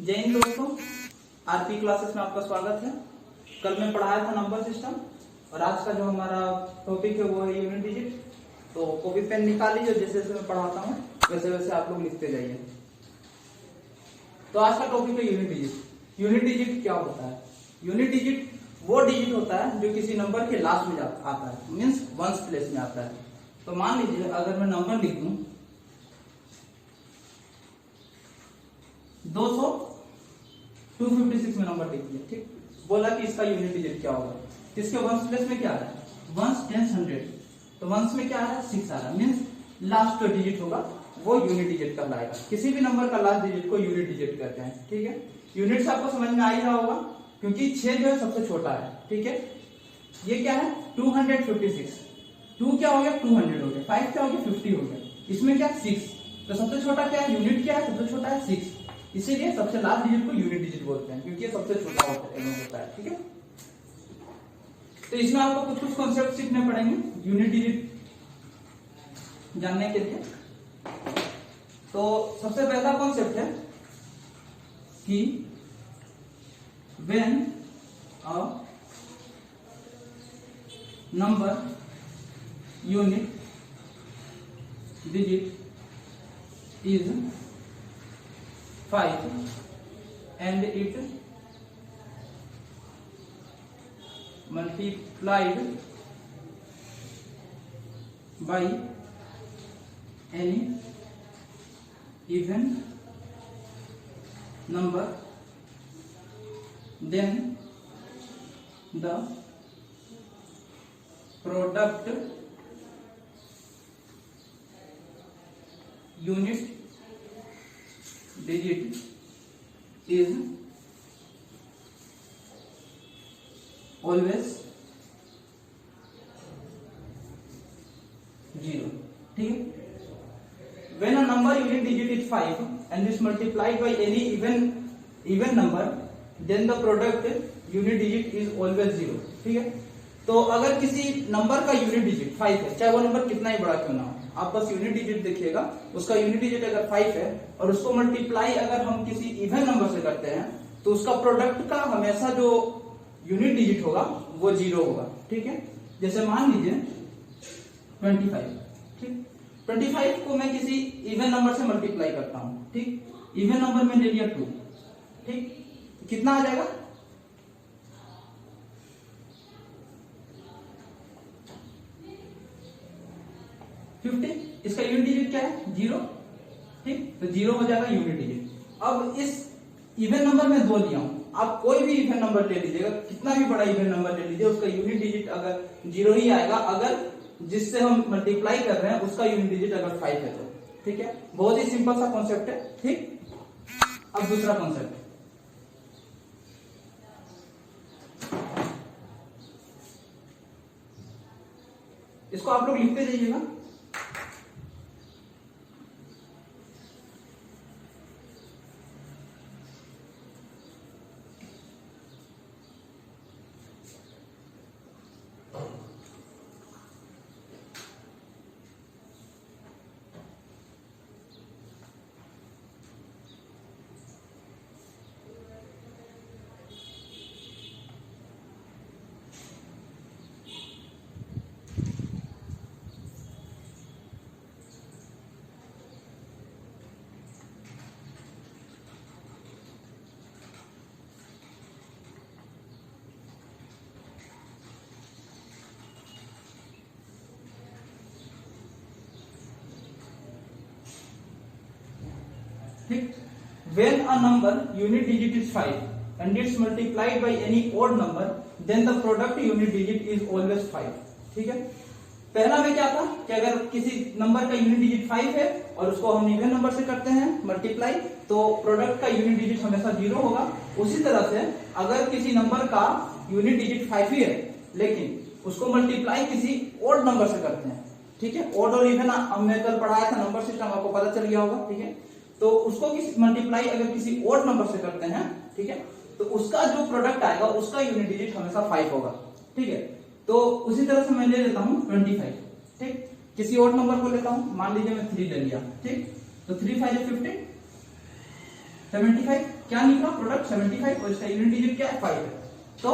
जय हिंद दोस्तों, RP classes में आपका स्वागत है। कल मैं पढ़ाया था नंबर सिस्टम और आज का जो हमारा टॉपिक है वो है यूनिट डिजिट। तो कॉपी पेन निकाल लीजिए, जैसे जैसे मैं पढ़ाता हूँ वैसे वैसे आप लोग लिखते जाइए। तो आज का टॉपिक है यूनिट डिजिट। यूनिट डिजिट क्या होता है? यूनिट डिजिट वो डिजिट होता है जो किसी नंबर के लास्ट में आता है, मीन्स वंस प्लेस में आता है। तो मान लीजिए अगर मैं नंबर लिख दूं 256 में नंबर लिख दिया, ठीक। बोला कि इसका यूनिट डिजिट क्या होगा। इसके वंस प्लेस में क्या आ रहा है? Ones, tens, 100। तो वंस में क्या आ रहा है? 6 आ रहा है, मीन्स लास्ट जो डिजिट होगा वो यूनिट डिजिट कहलाएगा। किसी भी नंबर का लास्ट डिजिट को यूनिट डिजिट कहते हैं, ठीक है। यूनिट से आपको समझ में आ ही रहा होगा क्योंकि 6 जो है सबसे छोटा है, ठीक है। ये क्या है? 256। 2 क्या हो गया? 200 हो गया। 5 क्या हो गया? 50 हो गया। इसमें क्या? 6। तो सबसे छोटा क्या है? यूनिट क्या है? सबसे छोटा है 6। इसीलिए सबसे लास्ट डिजिट को यूनिट डिजिट बोलते हैं क्योंकि ये सबसे छोटा होता है, ठीक है। तो इसमें आपको कुछ कॉन्सेप्ट सीखने पड़ेंगे यूनिट डिजिट जानने के लिए। तो सबसे पहला कॉन्सेप्ट है कि when a number unit digit is 5 and it multiplied by any even number, then the product unit digit is always 0, ठीक है। When a number unit digit is 5 and is multiplied by any even number, then the product unit digit is always 0, ठीक है। तो अगर किसी number का unit digit 5 है, चाहे वो नंबर कितना ही बड़ा क्यों ना हो, आप बस यूनिट डिजिट देखिएगा। उसका यूनिट डिजिट अगर 5 है और उसको मल्टीप्लाई अगर हम किसी इवन नंबर से करते हैं तो उसका प्रोडक्ट का हमेशा जो यूनिट डिजिट होगा वो 0 होगा, ठीक है। जैसे मान लीजिए 25, ठीक। 25 को मैं किसी इवन नंबर से मल्टीप्लाई करता हूं, ठीक। इवन नंबर में ले लिया 2, ठीक। कितना आ जाएगा? 50। इसका यूनिट डिजिट क्या है? 0, ठीक। तो 0 हो जाएगा यूनिट डिजिट। अब इस इवन नंबर में 2 लिया हूं, आप कोई भी इवन नंबर ले लीजिएगा, कितना भी बड़ा इवन नंबर ले लीजिए, उसका यूनिट डिजिट अगर 0 ही आएगा अगर जिससे हम मल्टीप्लाई कर रहे हैं उसका यूनिट डिजिट अगर 5 है तो, ठीक है। बहुत ही सिंपल सा कॉन्सेप्ट है, ठीक। अब दूसरा कॉन्सेप्ट, इसको आप लोग लिखते जाइएगा। When a number unit digit is 5 and it's multiplied by any odd number, then the product unit digit is always 5, ठीक है। पहला में क्या था कि अगर किसी नंबर का यूनिट डिजिट 5 है और उसको हम इवन नंबर से करते हैं मल्टीप्लाई, तो प्रोडक्ट का यूनिट डिजिट हमेशा 0 होगा। उसी तरह से अगर किसी नंबर का यूनिट डिजिट 5 ही है लेकिन उसको मल्टीप्लाई किसी ओड नंबर से करते हैं, ठीक है। ओड और इवन हमने कल पढ़ाया था नंबर सिस्टम, आपको पता चल गया होगा, ठीक है। तो उसको मल्टीप्लाई अगर किसी ओड नंबर से करते हैं, ठीक है, तो उसका जो प्रोडक्ट आएगा उसका यूनिट डिजिट हमेशा 5 होगा, ठीक है। तो उसी तरह से मैं ले लेता हूं 25, ठीक। किसी और नंबर को लेता हूं, मान लीजिए मैं 3 ले लिया, ठीक। तो 3 5 50, 75 क्या निकला प्रोडक्ट 75 और इसका यूनिट डिजिट क्या है 5 है। तो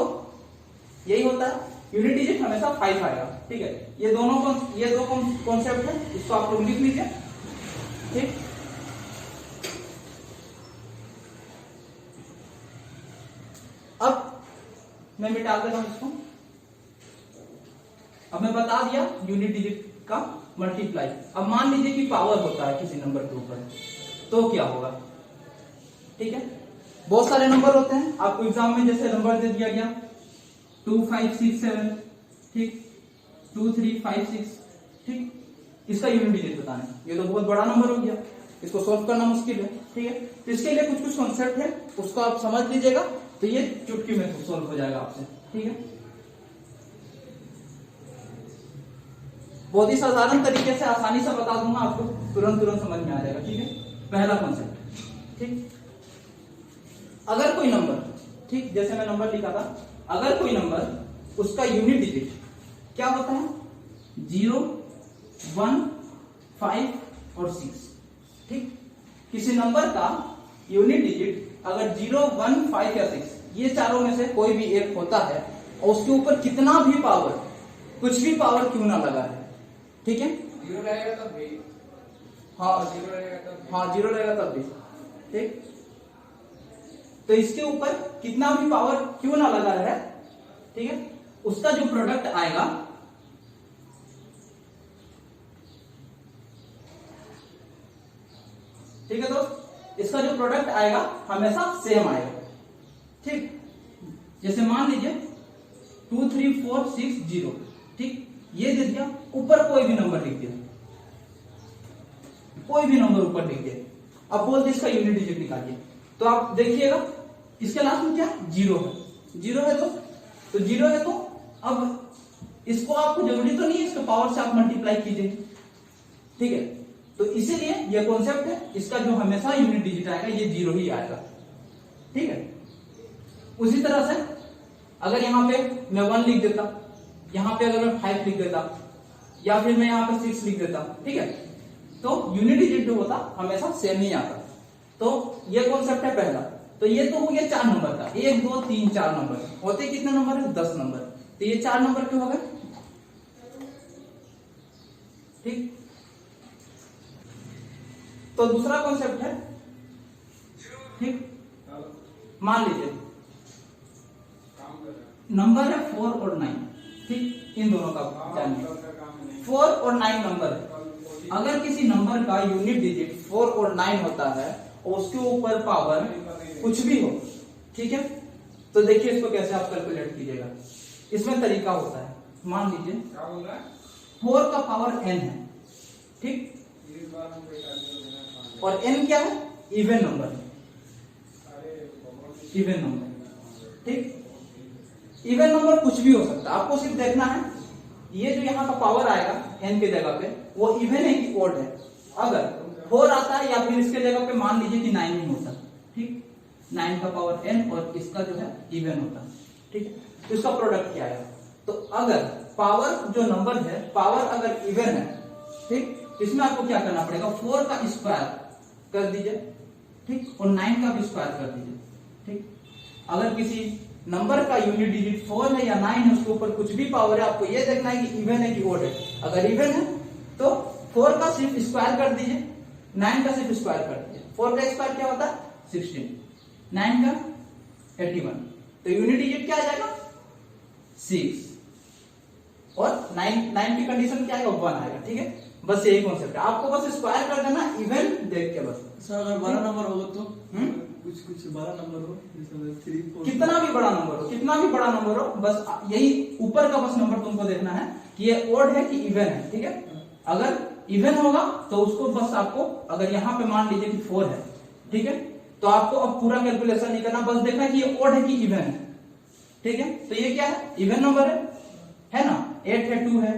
यही होता है यूनिट डिजिट हमेशा 5 आएगा। ठीक है, ये दो कॉन्सेप्ट है, इसको आप लोग लिख लीजिए। ठीक, अब मैं मिटा देता हूं इसको। अब मैं बता दिया यूनिट डिजिट का मल्टीप्लाई। अब मान लीजिए कि पावर होता है किसी नंबर के ऊपर, तो क्या होगा। ठीक है, बहुत सारे नंबर होते हैं आपको एग्जाम में, जैसे नंबर दे दिया गया 2 5 6 7, ठीक 2 3 5 6, ठीक, इसका यूनिट डिजिट बताना है। ये तो बहुत बड़ा नंबर हो गया, इसको सॉल्व करना मुश्किल है। ठीक है, तो इसके लिए कुछ कुछ कॉन्सेप्ट है, उसको आप समझ लीजिएगा, तो ये चुटकी में सॉल्व हो जाएगा आपसे। ठीक है, बहुत ही साधारण तरीके से आसानी से बता दूंगा आपको, तुरंत समझ में आ जाएगा। ठीक है, पहला कॉन्सेप्ट, ठीक, अगर कोई नंबर, ठीक, जैसे मैं नंबर लिखा था, अगर कोई नंबर उसका यूनिट डिजिट क्या होता है 0 1 5 और 6, ठीक, किसी नंबर का यूनिट डिजिट अगर 0 1 5 या 6 ये चारों में से कोई भी एक होता है और उसके ऊपर कितना भी पावर, कुछ भी पावर क्यों ना लगा है, ठीक है, 0 रहेगा तब भी, हाँ 0 रहेगा तब भी, हाँ 0 रहेगा तब भी, ठीक, तो इसके ऊपर कितना भी पावर क्यों ना लगा रहे, ठीक है, उसका जो प्रोडक्ट आएगा ठीक है दोस्त, इसका जो प्रोडक्ट आएगा हमेशा सेम आएगा। ठीक, जैसे मान लीजिए 2 3 4 6 0, ठीक, ये दे दिया, ऊपर कोई भी नंबर लिख दिया, कोई भी नंबर ऊपर लिख दिया, अब बोल दिया इसका यूनिट डिजिट निकालिए, तो आप देखिएगा इसके लास्ट में क्या 0 है, 0 है दोस्त, तो 0 है, तो अब इसको आपको जरूरी तो नहीं है इसके पावर से आप मल्टीप्लाई कीजिए। ठीक है, तो इसीलिए ये कॉन्सेप्ट है, इसका जो हमेशा यूनिट डिजिट आएगा ये 0 ही आएगा। ठीक है, उसी तरह से अगर यहां पे मैं 1 लिख देता, यहां पे अगर मैं 5 लिख देता, या फिर मैं यहां पे 6 लिख देता, ठीक है, तो यूनिट डिजिट जो होता हमेशा सेम ही आता। तो ये कॉन्सेप्ट है पहला। तो ये तो हो गया 4 नंबर का, 1 2 3 4 नंबर होते, कितने नंबर है 10 नंबर, तो ये 4 नंबर क्यों हो गए। ठीक, तो दूसरा कॉन्सेप्ट है, ठीक, मान लीजिए नंबर है 4 और 9, ठीक, इन दोनों का जानिए 4 और 9 नंबर है, अगर किसी नंबर का यूनिट डिजिट 4 और 9 होता है और उसके ऊपर पावर कुछ भी हो, ठीक है, तो देखिए इसको कैसे आप कैलकुलेट कीजिएगा। इसमें तरीका होता है, मान लीजिए 4 का पावर n है, ठीक, और n क्या है इवन नंबर, इवन नंबर, ठीक, इवन नंबर कुछ भी हो सकता है, आपको सिर्फ देखना है ये जो यहाँ का पावर आएगा n के जगह पे वो इवन है कि ओड है। अगर 4 आता है या फिर इसके जगह पे मान लीजिए कि 9 ही होता, ठीक, 9 का पावर n और इसका जो है इवन होता, ठीक है, तो इसका प्रोडक्ट क्या आएगा। तो अगर पावर जो नंबर है, पावर अगर इवन है, ठीक, इसमें आपको क्या करना पड़ेगा 4 का स्क्वायर कर दीजिए, ठीक, और 9 का भी स्क्वायर कर दीजिए। ठीक, अगर किसी नंबर का यूनिट डिजिट 4 है या 9 है, उसके ऊपर कुछ भी पावर है, आपको यह देखना है कि इवन है कि ओड है। अगर इवन है तो 4 का सिर्फ स्क्वायर कर दीजिए, 9 का सिर्फ स्क्वायर कर दीजिए। 4 का स्क्वायर क्या होता है 16, 9 का 81, तो यूनिट डिजिट क्या आ जाएगा 6, और 9 की कंडीशन क्या आएगा 1 आएगा। ठीक है, बस यही कॉन्सेप्ट है, आपको बस स्क्वायर कर देना इवन देख के बस। सर अगर बड़ा नंबर होगा तो कुछ बड़ा नंबर हो, जैसे 3 4, कितना भी बड़ा नंबर हो, कितना भी बड़ा नंबर हो, बस यही ऊपर का बस नंबर तुमको देखना है कि ये ओड है कि इवन है। ठीक है, अगर इवन होगा तो उसको बस आपको, अगर यहाँ पे मान लीजिए कि 4 है, ठीक है, तो आपको अब पूरा कैलकुलेशन नहीं करना, बस देखना कि ये ओड है कि इवन है। ठीक है, तो ये क्या है इवन नंबर है ना, 8 है 2 है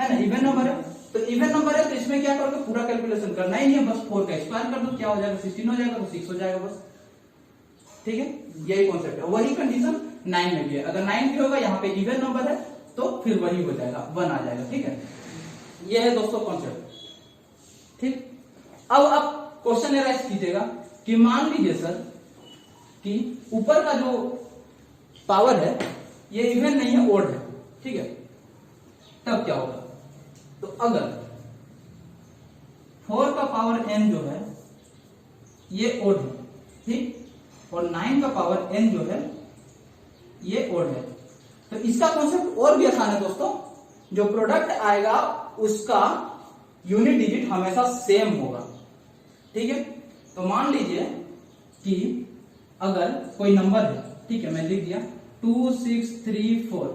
ना, इवन नंबर है, तो इवन नंबर है, तो इसमें क्या करोगे पूरा कैलकुलेशन करना ही नहीं है, बस 4 का स्क्वायर कर दो, क्या हो जाएगा 16 हो जाएगा, तो 6 हो जाएगा बस। ठीक है, यही कॉन्सेप्ट है, वही कंडीशन 9 में भी है, अगर 9 भी होगा यहाँ पे इवन नंबर है तो फिर वही हो जाएगा 1 आ जाएगा। ठीक है, ये है दोस्तों कॉन्सेप्ट। ठीक, अब आप क्वेश्चन एराइज कीजिएगा कि मान लीजिए सर कि ऊपर का जो पावर है ये इवन नहीं है, ओड है, ठीक है। तब क्या होगा, तो अगर 4 का पावर n जो है ये ओड है, ठीक, और 9 का पावर n जो है ये ओड है, तो इसका कॉन्सेप्ट और भी आसान है दोस्तों। जो प्रोडक्ट आएगा उसका यूनिट डिजिट हमेशा सेम होगा, ठीक है। तो मान लीजिए कि अगर कोई नंबर है, ठीक है, मैं लिख दिया 2634,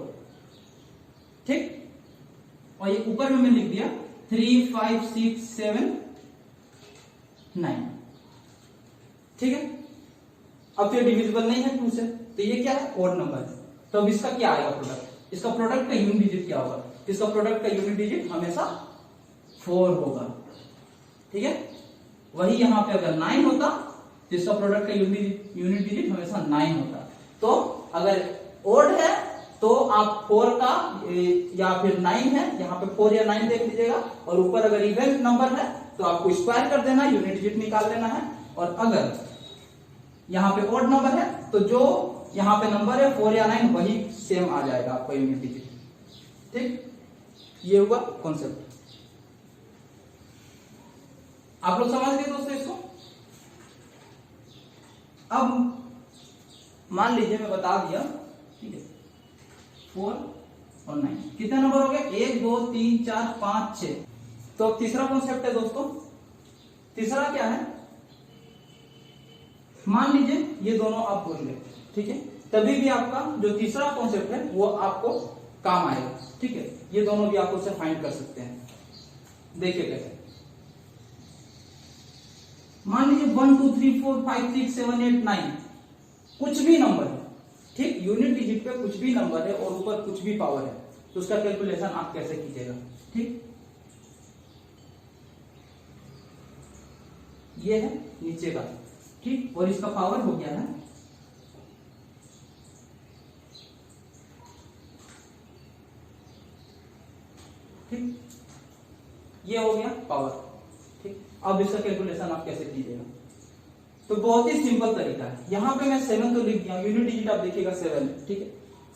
ठीक, और ये ऊपर में मैं लिख दिया 35679, ठीक है। अब तो ये डिविजिबल नहीं है 2 से, तो ये क्या है, ओड नंबर है। तो अब इसका क्या आएगा प्रोडक्ट, इसका प्रोडक्ट का यूनिट डिजिट क्या होगा, इसका प्रोडक्ट का यूनिट डिजिट हमेशा 4 होगा, ठीक है। वही यहां पे अगर 9 होता तो इसका प्रोडक्ट का यूनिट डिजिट हमेशा 9 होता। तो अगर ओड है तो आप 4 का या फिर 9 है, यहां पे 4 या 9 देख लीजिएगा, और ऊपर अगर इवन नंबर है तो आपको स्क्वायर कर देना, यूनिट डिजिट निकाल लेना है। और अगर यहां पे ओड नंबर है तो जो यहां पे नंबर है 4 या 9 वही सेम आ जाएगा आपका यूनिट डिजिट, ठीक। ये हुआ कॉन्सेप्ट। आप लोग समझ गए दोस्तों इसको। अब मान लीजिए मैं बता दिया, ठीक है, 4 और 9 कितने नंबर हो गए, 1 2 3 4 5 6। तो अब तीसरा कॉन्सेप्ट है दोस्तों। तीसरा क्या है, मान लीजिए ये दोनों आप बोल गए, ठीक है, तभी भी आपका जो तीसरा कॉन्सेप्ट है वो आपको काम आएगा, ठीक है। ये दोनों भी आप उससे फाइंड कर सकते हैं। देखिए कैसे, मान लीजिए 1 2 3 4 5 6 7 8 9 कुछ भी नंबर है, ठीक, यूनिट डिजिट पे कुछ भी नंबर है और ऊपर कुछ भी पावर है, तो उसका कैलकुलेशन आप कैसे कीजिएगा, ठीक। ये है नीचे का, ठीक, और इसका पावर हो गया है ठीक, ये हो गया पावर, ठीक। अब इसका कैलकुलेशन आप कैसे कीजिएगा, तो बहुत ही सिंपल तरीका है। यहां पे मैं 7 तो लिख दिया, यूनिट डिजिट आप देखिएगा 7, ठीक है।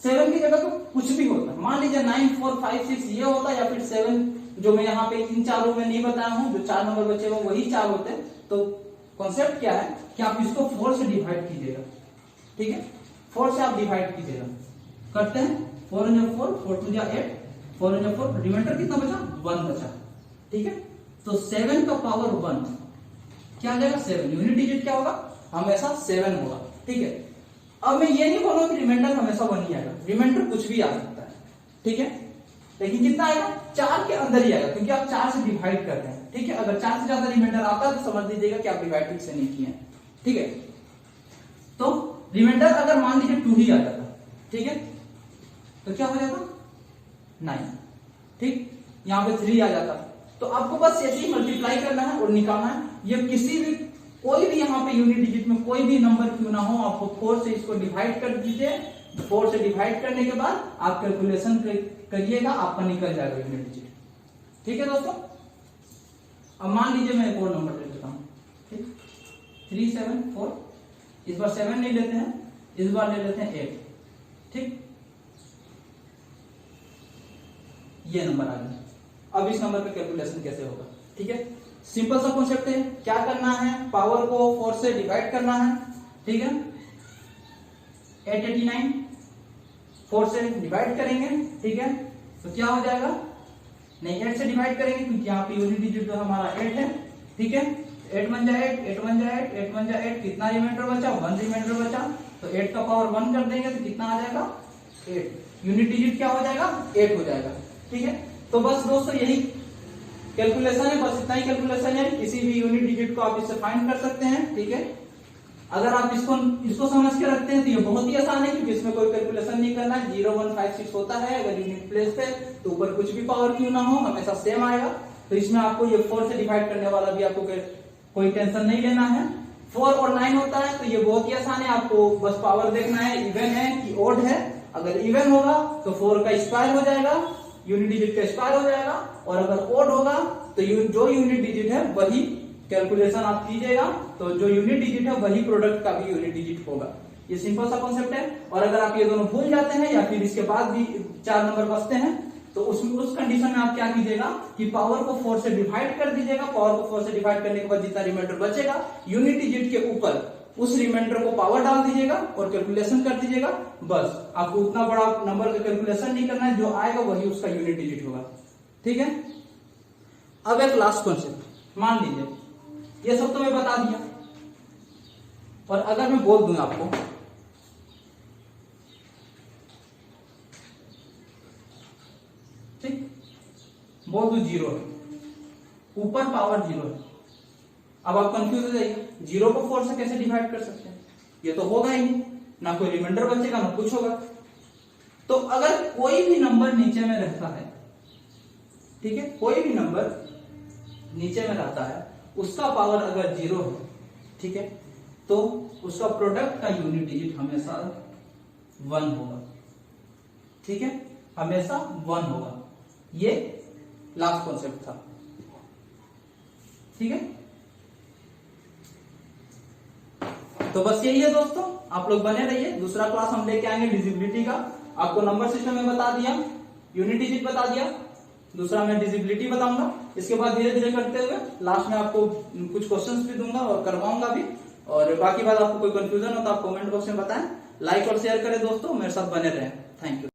7 की जगह तो कुछ भी होता है, मान लीजिए 9 4 5 6 ये होता, या फिर 7 जो मैं यहाँ पे इन चारों में नहीं बताया हूं, जो 4 नंबर बचे हुए वही 4 होते हैं। तो कॉन्सेप्ट क्या है कि आप इसको 4 से डिवाइड कीजिएगा, ठीक है, 4 से आप डिवाइड कीजिएगा। करते हैं, 4 × 4 4 2 8, 4 × 4, रिमाइंडर कितना बचा, 1 बचा, ठीक है। तो 7 का पावर 1 क्या आ जाएगा, 7। यूनिट डिजिट क्या होगा, हमेशा 7 होगा, ठीक है। अब मैं ये नहीं बोलूंगा कि रिमाइंडर हमेशा 1 ही आएगा, रिमाइंडर कुछ भी आ सकता है, ठीक है, लेकिन कितना आएगा, 4 के अंदर ही आएगा, क्योंकि आप 4 से डिवाइड कर रहे हैं, ठीक है। अगर 4 से ज्यादा रिमाइंडर आता है तो समझ लीजिएगा कि आप डिवाइड ठीक से नहीं किए हैं, ठीक है। तो रिमाइंडर अगर मान लीजिए 2 ही आ जाता, ठीक है, तो क्या हो जाता, 9, ठीक, यहां पे 3 आ जाता। तो आपको बस ऐसे ही मल्टीप्लाई करना है और निकालना है। ये किसी भी कोई भी यहाँ पे यूनिट डिजिट में कोई भी नंबर क्यों ना हो, आपको 4 से इसको डिवाइड कर दीजिए। 4 से डिवाइड करने के बाद आप कैलकुलेशन करिएगा, आपका निकल जाएगा यूनिट डिजिट, ठीक है दोस्तों। अब मान लीजिए मैं एक और नंबर ले लेता हूँ, ठीक, 3 7 4, इस बार 7 नहीं लेते हैं, इस बार ले लेते हैं 8, ठीक, ये नंबर आ गया। अब इस नंबर पे कैलकुलेशन कैसे होगा, ठीक है, सिंपल सा कॉन्सेप्ट है। क्या करना है, पावर को 4 से डिवाइड करना है, ठीक है। 889 4 से डिवाइड करेंगे, ठीक है, तो क्या हो जाएगा, नहीं 8 से डिवाइड करेंगे क्योंकि यहाँ पे यूनिट डिजिट जो हमारा 8 है, ठीक है। 8 1 जा 8, 8 1 जा 8, 8 1 जा 8, कितना रिमाइंडर बचा, 1 रिमाइंडर बचा, तो 8 का पावर 1 कर देंगे तो कितना आ जाएगा, 8। यूनिट डिजिट क्या हो जाएगा, 8 हो जाएगा, ठीक है। तो बस दोस्तों यही कैलकुलेशन है, बस इतना ही कैलकुलेशन है। किसी भी यूनिट डिजिट को आप इससे फाइंड कर सकते हैं, ठीक है। अगर आप इसको समझ के रखते हैं तो ये बहुत ही आसान है, क्योंकि इसमें कोई कैलकुलेशन नहीं करना है। 0 1 5 6 होता है, अगर यूनिट प्लेस पे तो ऊपर कुछ भी पावर क्यों ना हो हमेशा सेम आएगा। तो इसमें आपको ये 4 से डिवाइड करने वाला भी आपको कोई टेंशन नहीं लेना है। 4 और 9 होता है तो ये बहुत ही आसान है, आपको बस पावर देखना है इवन है कि ओड है। अगर इवन होगा तो 4 का स्क्वायर हो जाएगा, यूनिट डिजिट का स्क्वायर हो जाएगा, और अगर ओड होगा तो जो यूनिट डिजिट है वही कैलकुलेशन आप कीजिएगा तो जो यूनिट डिजिट है वही प्रोडक्ट का भी यूनिट डिजिट होगा। ये सिंपल सा कॉन्सेप्ट है। और अगर आप ये दोनों भूल जाते हैं या फिर इसके बाद भी 4 नंबर बचते हैं तो उस कंडीशन में आप क्या कीजिएगा कि पावर को 4 से डिवाइड कर दीजिएगा। पावर को 4 से डिवाइड करने के बाद जितना रिमाइंडर बचेगा यूनिट डिजिट के ऊपर उस रिमाइंडर को पावर डाल दीजिएगा और कैलकुलेशन कर दीजिएगा। बस आपको उतना बड़ा नंबर का कैलकुलेशन नहीं करना है, जो आएगा वही उसका यूनिट डिजिट होगा। ठीक है। अब एक लास्ट कॉन्सेप्ट मान लीजिए ये सब तो मैं बता दिया, और अगर मैं बोल दूं आपको ठीक, बोल दूं 0 है, ऊपर पावर 0 है, अब आप कंफ्यूज हो जाइए 0 को 4 से कैसे डिवाइड कर सकते हैं, ये तो होगा ही नहीं, ना कोई रिमाइंडर बचेगा ना कुछ होगा। तो अगर कोई भी नंबर नीचे में रहता है, ठीक है, कोई भी नंबर नीचे में रहता है उसका पावर अगर 0 है, ठीक है, तो उसका प्रोडक्ट का यूनिट डिजिट हमेशा 1 होगा। ठीक है, हमेशा 1 होगा। ये लास्ट कॉन्सेप्ट था। ठीक है, तो बस यही है दोस्तों, आप लोग बने रहिए। दूसरा क्लास हम लेके आएंगे डिजिबिलिटी का। आपको नंबर सिस्टम में बता दिया, यूनिट डिजिट बता दिया, दूसरा मैं डिजिबिलिटी बताऊंगा। इसके बाद धीरे धीरे करते हुए लास्ट में आपको कुछ क्वेश्चंस भी दूंगा और करवाऊंगा भी। और बाकी बात आपको कोई कंफ्यूजन हो तो आप कमेंट बॉक्स में बताएं। लाइक और शेयर करें दोस्तों, मेरे साथ बने रहें। Thank you.